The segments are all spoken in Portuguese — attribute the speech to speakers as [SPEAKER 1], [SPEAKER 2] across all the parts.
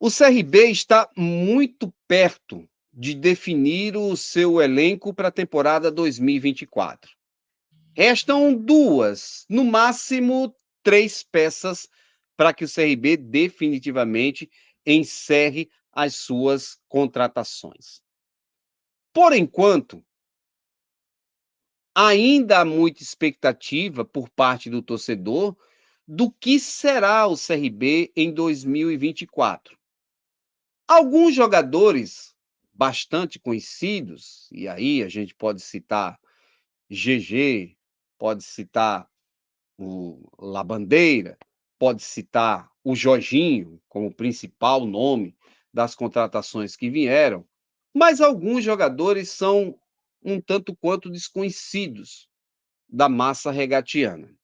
[SPEAKER 1] O CRB está muito perto de definir o seu elenco para a temporada 2024. Restam 2, no máximo 3 peças para que o CRB definitivamente encerre as suas contratações. Por enquanto, ainda há muita expectativa por parte do torcedor do que será o CRB em 2024. Alguns jogadores bastante conhecidos, e aí a gente pode citar GG, pode citar o Labandeira, pode citar o Jorginho como principal nome das contratações que vieram, mas alguns jogadores são um tanto quanto desconhecidos da massa regatiana.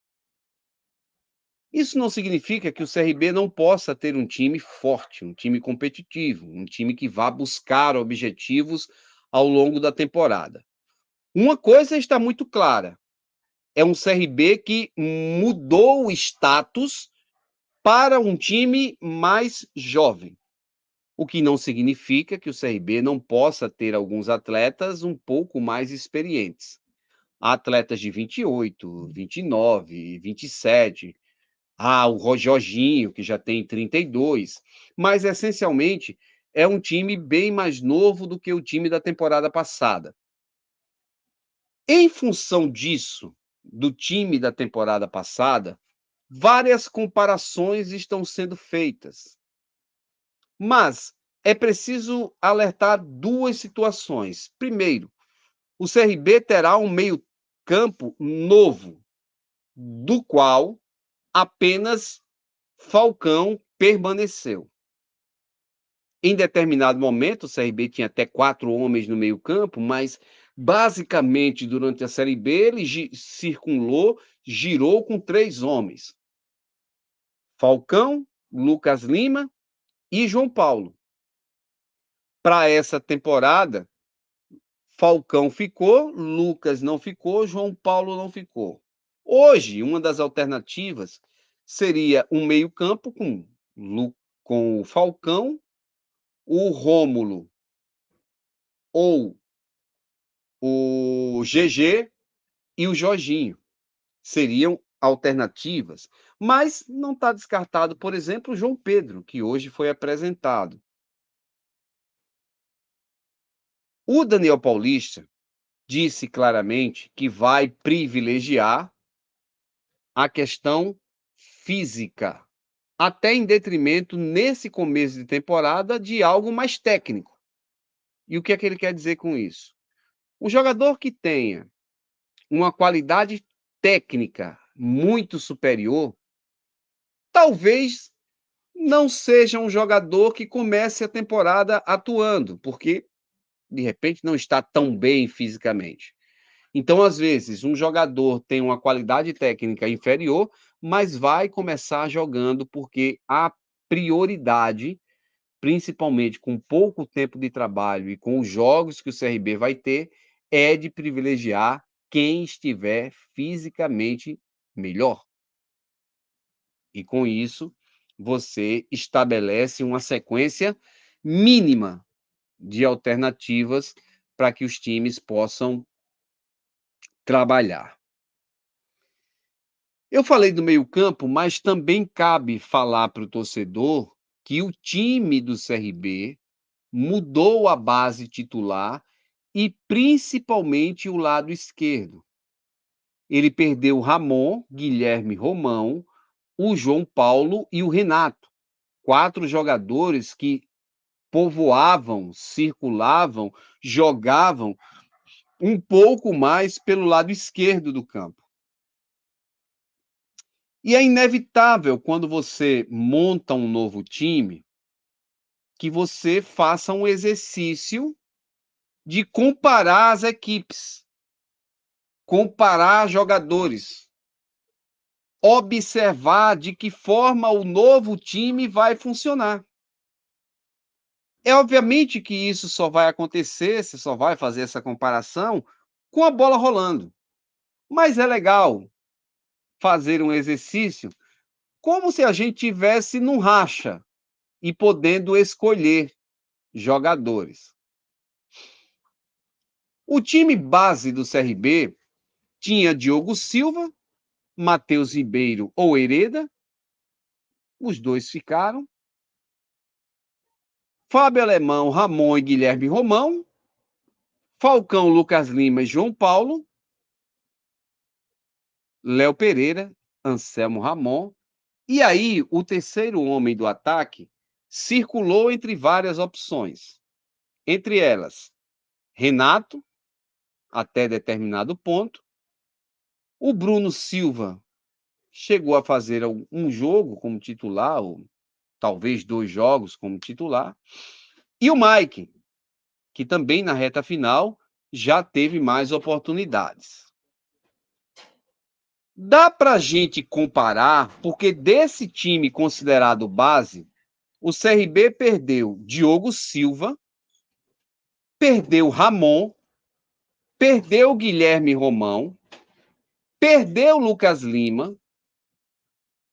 [SPEAKER 1] Isso não significa que o CRB não possa ter um time forte, um time competitivo, um time que vá buscar objetivos ao longo da temporada. Uma coisa está muito clara: é um CRB que mudou o status para um time mais jovem, o que não significa que o CRB não possa ter alguns atletas um pouco mais experientes. Há atletas de 28, 29, 27. O Jorginho, que já tem 32, mas essencialmente é um time bem mais novo do que o time da temporada passada. Em função disso, do time da temporada passada, várias comparações estão sendo feitas. Mas é preciso alertar 2 situações. Primeiro, o CRB terá um meio-campo novo, do qual apenas Falcão permaneceu. Em determinado momento, o CRB tinha até 4 homens no meio-campo, mas basicamente durante a Série B ele circulou, girou com 3 homens: Falcão, Lucas Lima e João Paulo. Para essa temporada, Falcão ficou, Lucas não ficou, João Paulo não ficou. Hoje, uma das alternativas seria um meio-campo com o Falcão, o Rômulo ou o GG e o Jorginho. Seriam alternativas. Mas não está descartado, por exemplo, o João Pedro, que hoje foi apresentado. O Daniel Paulista disse claramente que vai privilegiar a questão física, até em detrimento, nesse começo de temporada, de algo mais técnico. E o que é que ele quer dizer com isso? Um jogador que tenha uma qualidade técnica muito superior, talvez não seja um jogador que comece a temporada atuando, porque de repente não está tão bem fisicamente. Então, às vezes, um jogador tem uma qualidade técnica inferior, mas vai começar jogando porque a prioridade, principalmente com pouco tempo de trabalho e com os jogos que o CRB vai ter, é de privilegiar quem estiver fisicamente melhor. E com isso, você estabelece uma sequência mínima de alternativas para que os times possam trabalhar. Eu falei do meio-campo, mas também cabe falar para o torcedor que o time do CRB mudou a base titular e principalmente o lado esquerdo. Ele perdeu o Ramon, Guilherme Romão, o João Paulo e o Renato. 4 jogadores que povoavam, circulavam, jogavam um pouco mais pelo lado esquerdo do campo. E é inevitável, quando você monta um novo time, que você faça um exercício de comparar as equipes, comparar jogadores, observar de que forma o novo time vai funcionar. É obviamente que isso só vai acontecer, você só vai fazer essa comparação com a bola rolando. Mas é legal fazer um exercício como se a gente tivesse num racha. e podendo escolher jogadores. O time base do CRB tinha Diogo Silva, Matheus Ribeiro ou Hereda, os dois ficaram. Fábio Alemão, Ramon e Guilherme Romão, Falcão, Lucas Lima e João Paulo, Léo Pereira, Anselmo Ramon. E aí, o terceiro homem do ataque circulou entre várias opções. Entre elas, Renato, até determinado ponto. O Bruno Silva chegou a fazer um jogo como titular, ou talvez 2 jogos como titular. E o Mike, que também na reta final já teve mais oportunidades. Dá para a gente comparar, porque desse time considerado base, o CRB perdeu Diogo Silva, perdeu Ramon, perdeu Guilherme Romão, perdeu Lucas Lima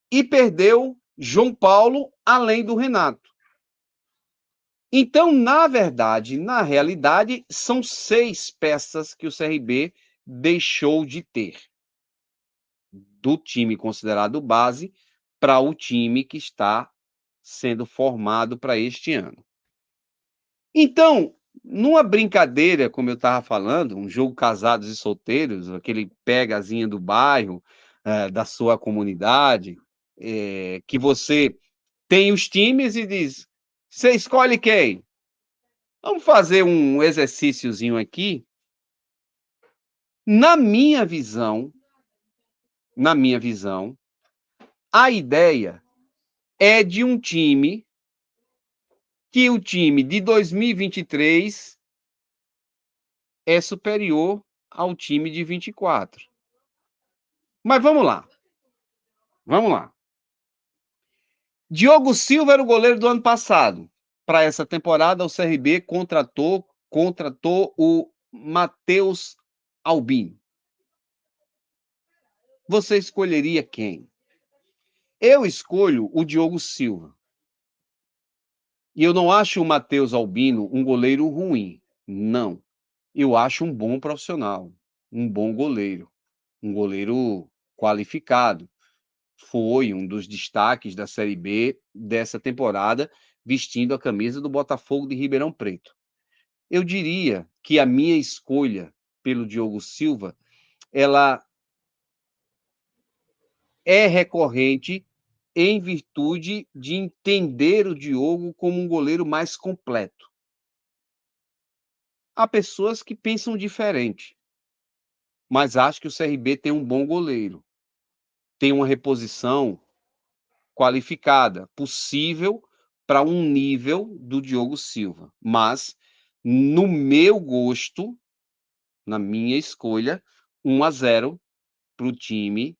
[SPEAKER 1] e perdeu João Paulo, além do Renato. Então, na verdade, na realidade, são 6 peças que o CRB deixou de ter do time considerado base para o time que está sendo formado para este ano. Então, numa brincadeira, como eu estava falando, um jogo casados e solteiros, aquele pegazinho do bairro, da sua comunidade, que você tem os times e diz: você escolhe quem? Vamos fazer um exercíciozinho aqui. Na minha visão, a ideia é de um time que o time de 2023 é superior ao time de 24. Mas vamos lá. Vamos lá. Diogo Silva era o goleiro do ano passado. Para essa temporada, o CRB contratou o Matheus Albin. Você escolheria quem? Eu escolho o Diogo Silva. E eu não acho o Matheus Albino um goleiro ruim. Não. Eu acho um bom profissional, um bom goleiro, um goleiro qualificado. Foi um dos destaques da Série B dessa temporada, vestindo a camisa do Botafogo de Ribeirão Preto. Eu diria que a minha escolha pelo Diogo Silva, ela é recorrente em virtude de entender o Diogo como um goleiro mais completo. Há pessoas que pensam diferente, mas acho que o CRB tem um bom goleiro, tem uma reposição qualificada, possível para um nível do Diogo Silva. Mas, no meu gosto, na minha escolha, 1-0 para o time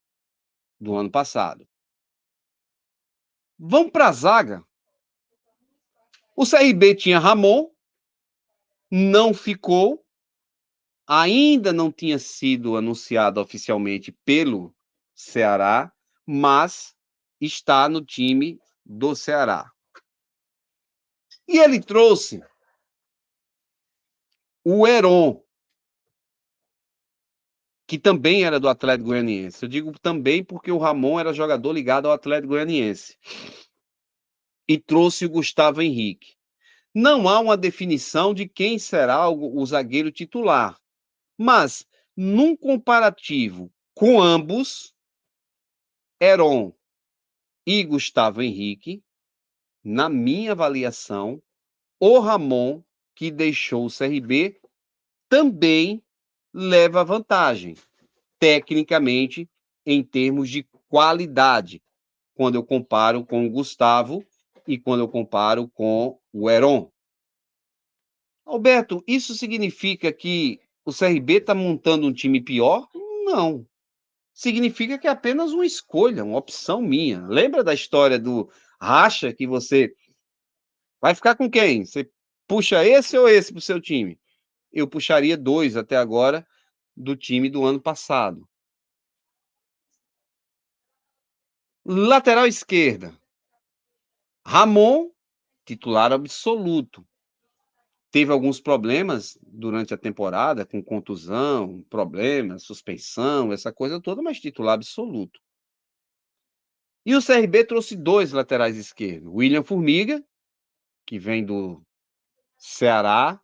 [SPEAKER 1] do ano passado. Vamos para a zaga. O CRB tinha Ramon, não ficou, ainda não tinha sido anunciado oficialmente pelo Ceará, mas está no time do Ceará. E ele trouxe o Heron, que também era do Atlético Goianiense. Eu digo também porque o Ramon era jogador ligado ao Atlético Goianiense. E trouxe o Gustavo Henrique. Não há uma definição de quem será o zagueiro titular, mas num comparativo com ambos, Heron e Gustavo Henrique, na minha avaliação, o Ramon, que deixou o CRB, também leva vantagem, tecnicamente, em termos de qualidade, quando eu comparo com o Gustavo e quando eu comparo com o Heron. Alberto, isso significa que o CRB está montando um time pior? Não. Significa que é apenas uma escolha, uma opção minha. Lembra da história do racha que você vai ficar com quem? Você puxa esse ou esse para o seu time? Eu puxaria 2 até agora do time do ano passado. Lateral esquerda, Ramon titular absoluto. Teve alguns problemas durante a temporada, com contusão, problemas, suspensão, essa coisa toda, mas titular absoluto. E o CRB trouxe 2 laterais esquerdos, William Formiga, que vem do Ceará,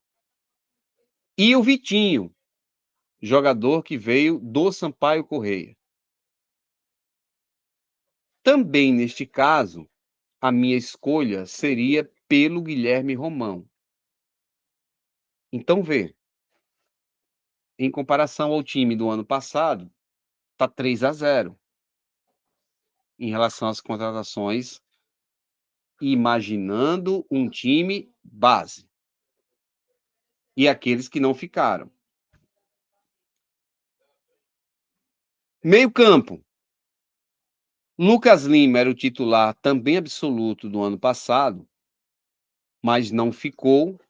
[SPEAKER 1] e o Vitinho, jogador que veio do Sampaio Corrêa. Também neste caso, a minha escolha seria pelo Guilherme Romão. Então vê, em comparação ao time do ano passado, tá 3-0 em relação às contratações, imaginando um time base e aqueles que não ficaram. Meio-campo. Lucas Lima era o titular também absoluto do ano passado, mas não ficou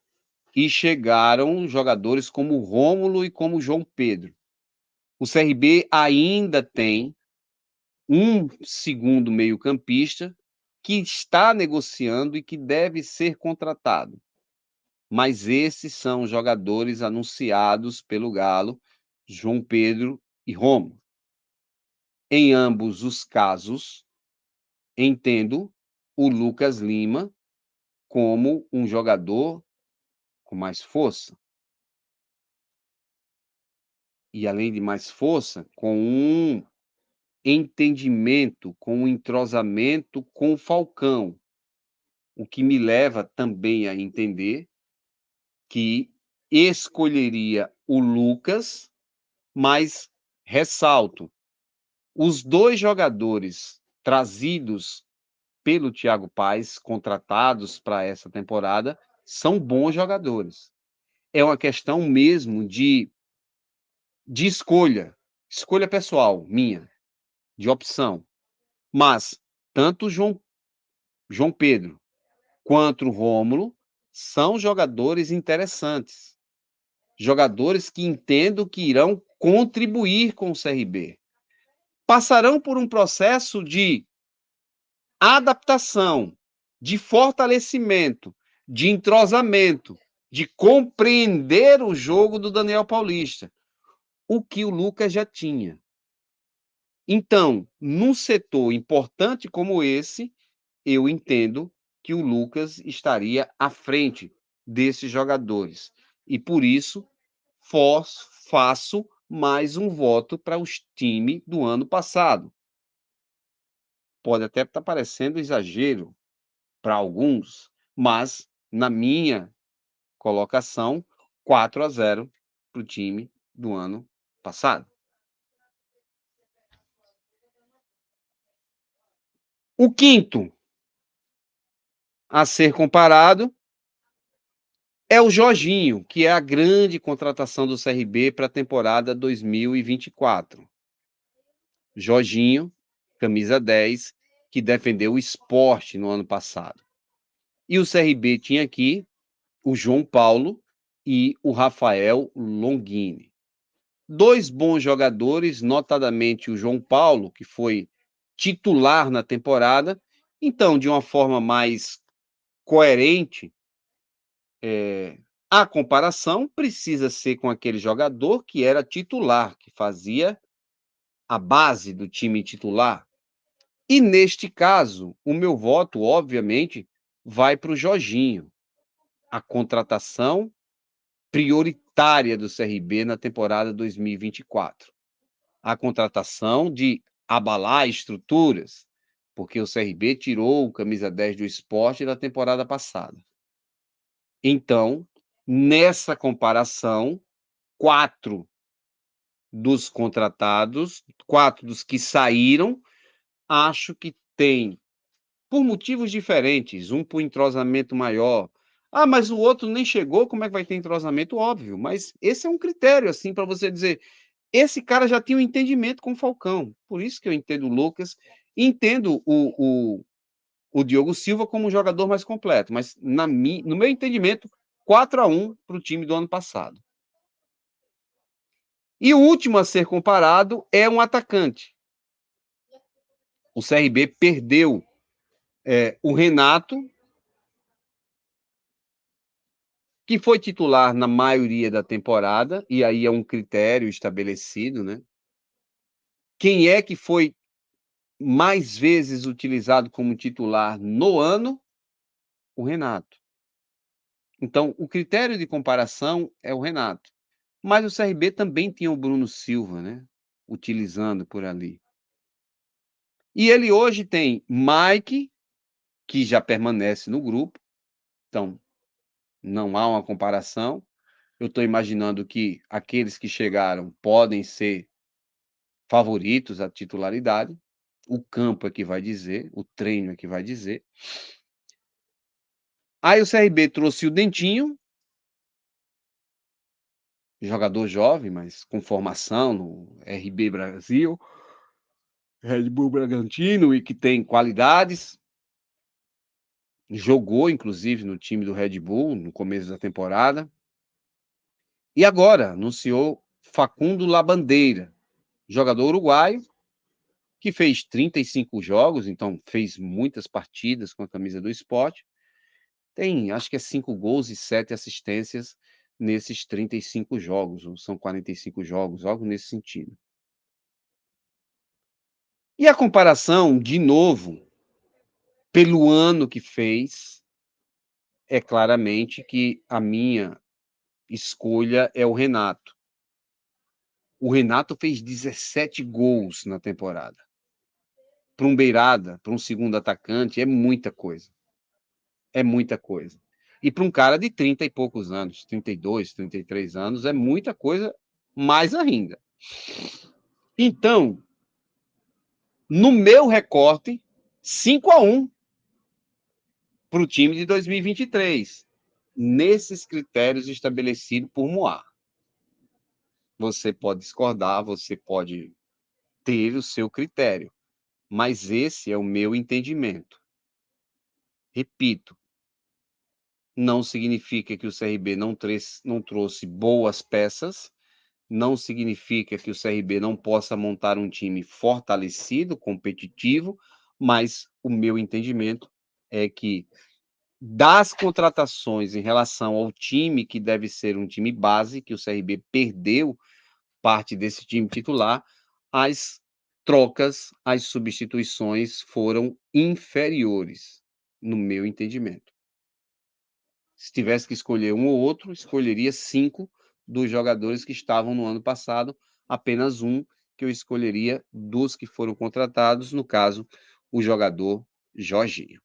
[SPEAKER 1] e chegaram jogadores como Rômulo e como João Pedro. O CRB ainda tem um segundo meio-campista que está negociando e que deve ser contratado. Mas esses são jogadores anunciados pelo Galo, João Pedro e Rômulo. Em ambos os casos, entendo o Lucas Lima como um jogador com mais força. E além de mais força, com um entendimento, com um entrosamento com o Falcão, o que me leva também a entender que escolheria o Lucas, mas ressalto, os 2 jogadores trazidos pelo Thiago Paes, contratados para essa temporada, são bons jogadores. É uma questão mesmo de escolha pessoal minha, de opção. Mas tanto João Pedro quanto o Rômulo são jogadores interessantes, jogadores que entendo que irão contribuir com o CRB. Passarão por um processo de adaptação, de fortalecimento, de entrosamento, de compreender o jogo do Daniel Paulista, o que o Lucas já tinha. Então, num setor importante como esse, eu entendo que o Lucas estaria à frente desses jogadores. E por isso, faço mais um voto para o time do ano passado. Pode até estar parecendo exagero para alguns, mas na minha colocação, 4-0 para o time do ano passado. O quinto a ser comparado é o Jorginho, que é a grande contratação do CRB para a temporada 2024. Jorginho, camisa 10, que defendeu o Sport no ano passado. E o CRB tinha aqui o João Paulo e o Rafael Longini. 2 bons jogadores, notadamente o João Paulo, que foi titular na temporada. Então, de uma forma mais coerente, a comparação precisa ser com aquele jogador que era titular, que fazia a base do time titular. E neste caso, o meu voto, obviamente, vai para o Jorginho, a contratação prioritária do CRB na temporada 2024. A contratação de abalar estruturas, porque o CRB tirou o camisa 10 do Sport na temporada passada. Então, nessa comparação, 4 dos contratados, 4 dos que saíram, acho que tem, por motivos diferentes, um por entrosamento maior. Ah, mas o outro nem chegou, como é que vai ter entrosamento? Óbvio, mas esse é um critério, assim, para você dizer, esse cara já tinha um entendimento com o Falcão. Por isso que eu entendo o Lucas, entendo o Diogo Silva como um jogador mais completo, mas no meu entendimento, 4-1 para o time do ano passado. E o último a ser comparado é um atacante. O CRB perdeu o Renato que foi titular na maioria da temporada, e aí é um critério estabelecido, né. Quem é que foi mais vezes utilizado como titular no ano? O Renato. Então, o critério de comparação é o Renato. Mas o CRB também tinha o Bruno Silva, né, utilizando por ali. E ele hoje tem Mike, que já permanece no grupo, então não há uma comparação. Eu estou imaginando que aqueles que chegaram podem ser favoritos à titularidade. O campo é que vai dizer, o treino é que vai dizer. Aí o CRB trouxe o Dentinho, jogador jovem, mas com formação no RB Brasil, Red Bull Bragantino, e que tem qualidades. Jogou inclusive no time do Red Bull no começo da temporada. E agora anunciou Facundo Labandeira, jogador uruguaio, que fez 35 jogos, então fez muitas partidas com a camisa do Sport. Tem, acho que é 5 gols e 7 assistências nesses 35 jogos, ou são 45 jogos, algo nesse sentido. E a comparação, de novo, pelo ano que fez, é claramente que a minha escolha é o Renato. O Renato fez 17 gols na temporada. Para um beirada, para um segundo atacante, é muita coisa. É muita coisa. E para um cara de 30 e poucos anos, 32, 33 anos, é muita coisa mais ainda. Então, no meu recorte, 5-1 para o time de 2023, nesses critérios estabelecidos por Moar. Você pode discordar, você pode ter o seu critério, mas esse é o meu entendimento. Repito, não significa que o CRB não trouxe boas peças, não significa que o CRB não possa montar um time fortalecido, competitivo, mas o meu entendimento é que das contratações em relação ao time que deve ser um time base, que o CRB perdeu parte desse time titular, as trocas, as substituições foram inferiores, no meu entendimento. Se tivesse que escolher um ou outro, escolheria 5 dos jogadores que estavam no ano passado, apenas um que eu escolheria dos que foram contratados, no caso, o jogador Jorginho.